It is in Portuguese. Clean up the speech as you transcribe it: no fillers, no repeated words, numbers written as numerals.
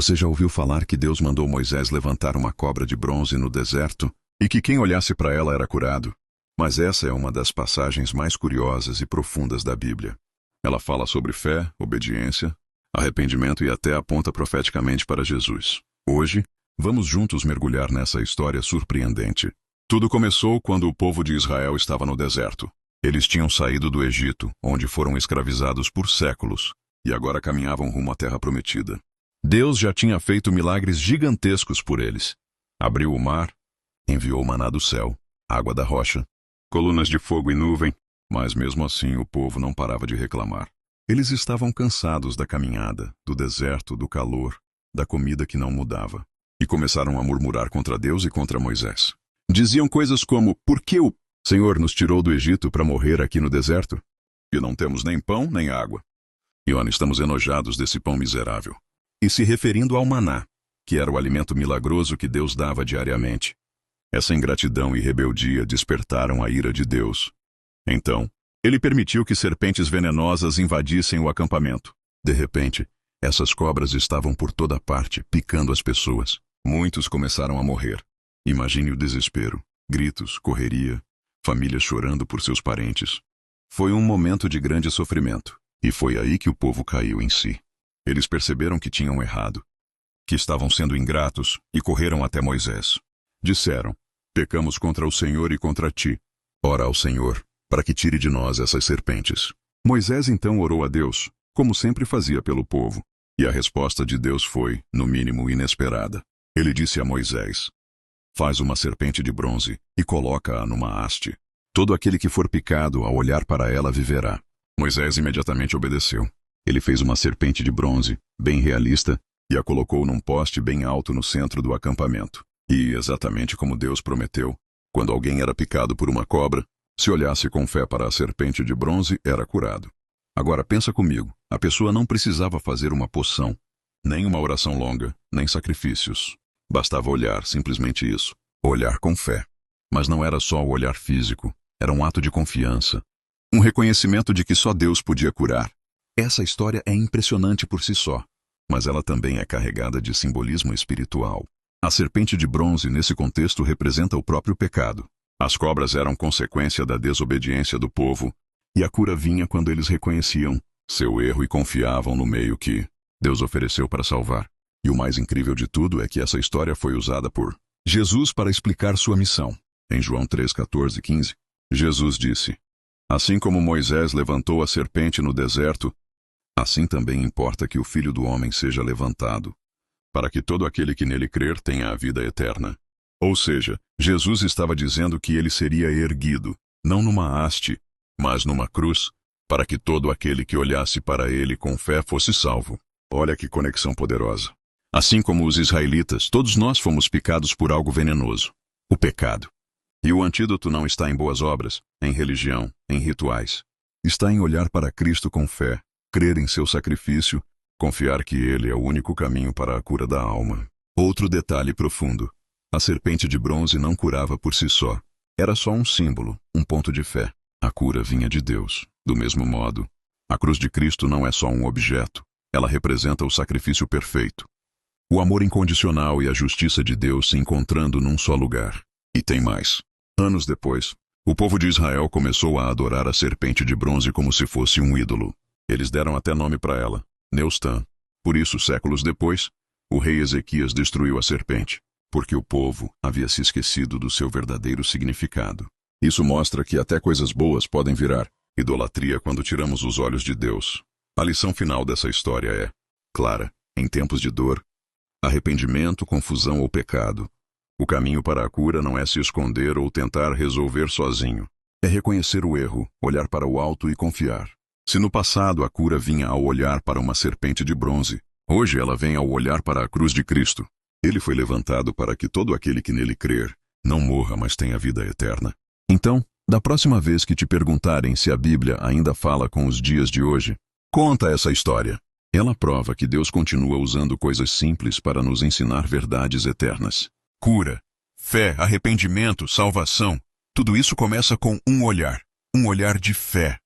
Você já ouviu falar que Deus mandou Moisés levantar uma cobra de bronze no deserto e que quem olhasse para ela era curado? Mas essa é uma das passagens mais curiosas e profundas da Bíblia. Ela fala sobre fé, obediência, arrependimento e até aponta profeticamente para Jesus. Hoje, vamos juntos mergulhar nessa história surpreendente. Tudo começou quando o povo de Israel estava no deserto. Eles tinham saído do Egito, onde foram escravizados por séculos, e agora caminhavam rumo à Terra Prometida. Deus já tinha feito milagres gigantescos por eles. Abriu o mar, enviou maná do céu, água da rocha, colunas de fogo e nuvem, mas mesmo assim o povo não parava de reclamar. Eles estavam cansados da caminhada, do deserto, do calor, da comida que não mudava, e começaram a murmurar contra Deus e contra Moisés. Diziam coisas como: por que o Senhor nos tirou do Egito para morrer aqui no deserto? E não temos nem pão nem água. E olha, estamos enojados desse pão miserável. E se referindo ao maná, que era o alimento milagroso que Deus dava diariamente. Essa ingratidão e rebeldia despertaram a ira de Deus. Então, ele permitiu que serpentes venenosas invadissem o acampamento. De repente, essas cobras estavam por toda parte, picando as pessoas. Muitos começaram a morrer. Imagine o desespero, gritos, correria, famílias chorando por seus parentes. Foi um momento de grande sofrimento, e foi aí que o povo caiu em si. Eles perceberam que tinham errado, que estavam sendo ingratos, e correram até Moisés. Disseram: pecamos contra o Senhor e contra ti. Ora ao Senhor, para que tire de nós essas serpentes. Moisés então orou a Deus, como sempre fazia pelo povo, e a resposta de Deus foi, no mínimo, inesperada. Ele disse a Moisés: faz uma serpente de bronze e coloca-a numa haste. Todo aquele que for picado ao olhar para ela viverá. Moisés imediatamente obedeceu. Ele fez uma serpente de bronze, bem realista, e a colocou num poste bem alto no centro do acampamento. E, exatamente como Deus prometeu, quando alguém era picado por uma cobra, se olhasse com fé para a serpente de bronze, era curado. Agora pensa comigo, a pessoa não precisava fazer uma poção, nem uma oração longa, nem sacrifícios. Bastava olhar, simplesmente isso. Olhar com fé. Mas não era só o olhar físico, era um ato de confiança. Um reconhecimento de que só Deus podia curar. Essa história é impressionante por si só, mas ela também é carregada de simbolismo espiritual. A serpente de bronze nesse contexto representa o próprio pecado. As cobras eram consequência da desobediência do povo, e a cura vinha quando eles reconheciam seu erro e confiavam no meio que Deus ofereceu para salvar. E o mais incrível de tudo é que essa história foi usada por Jesus para explicar sua missão. Em João 3:14 e 15, Jesus disse: assim como Moisés levantou a serpente no deserto, assim também importa que o Filho do Homem seja levantado, para que todo aquele que nele crer tenha a vida eterna. Ou seja, Jesus estava dizendo que ele seria erguido, não numa haste, mas numa cruz, para que todo aquele que olhasse para ele com fé fosse salvo. Olha que conexão poderosa. Assim como os israelitas, todos nós fomos picados por algo venenoso, o pecado. E o antídoto não está em boas obras, em religião, em rituais. Está em olhar para Cristo com fé, crer em seu sacrifício, confiar que ele é o único caminho para a cura da alma. Outro detalhe profundo. A serpente de bronze não curava por si só. Era só um símbolo, um ponto de fé. A cura vinha de Deus. Do mesmo modo, a cruz de Cristo não é só um objeto. Ela representa o sacrifício perfeito. O amor incondicional e a justiça de Deus se encontrando num só lugar. E tem mais. Anos depois, o povo de Israel começou a adorar a serpente de bronze como se fosse um ídolo. Eles deram até nome para ela, Neustã. Por isso, séculos depois, o rei Ezequias destruiu a serpente, porque o povo havia se esquecido do seu verdadeiro significado. Isso mostra que até coisas boas podem virar idolatria quando tiramos os olhos de Deus. A lição final dessa história é clara. Em tempos de dor, arrependimento, confusão ou pecado, o caminho para a cura não é se esconder ou tentar resolver sozinho. É reconhecer o erro, olhar para o alto e confiar. Se no passado a cura vinha ao olhar para uma serpente de bronze, hoje ela vem ao olhar para a cruz de Cristo. Ele foi levantado para que todo aquele que nele crer não morra, mas tenha vida eterna. Então, da próxima vez que te perguntarem se a Bíblia ainda fala com os dias de hoje, conta essa história. Ela prova que Deus continua usando coisas simples para nos ensinar verdades eternas. Cura, fé, arrependimento, salvação. Tudo isso começa com um olhar de fé.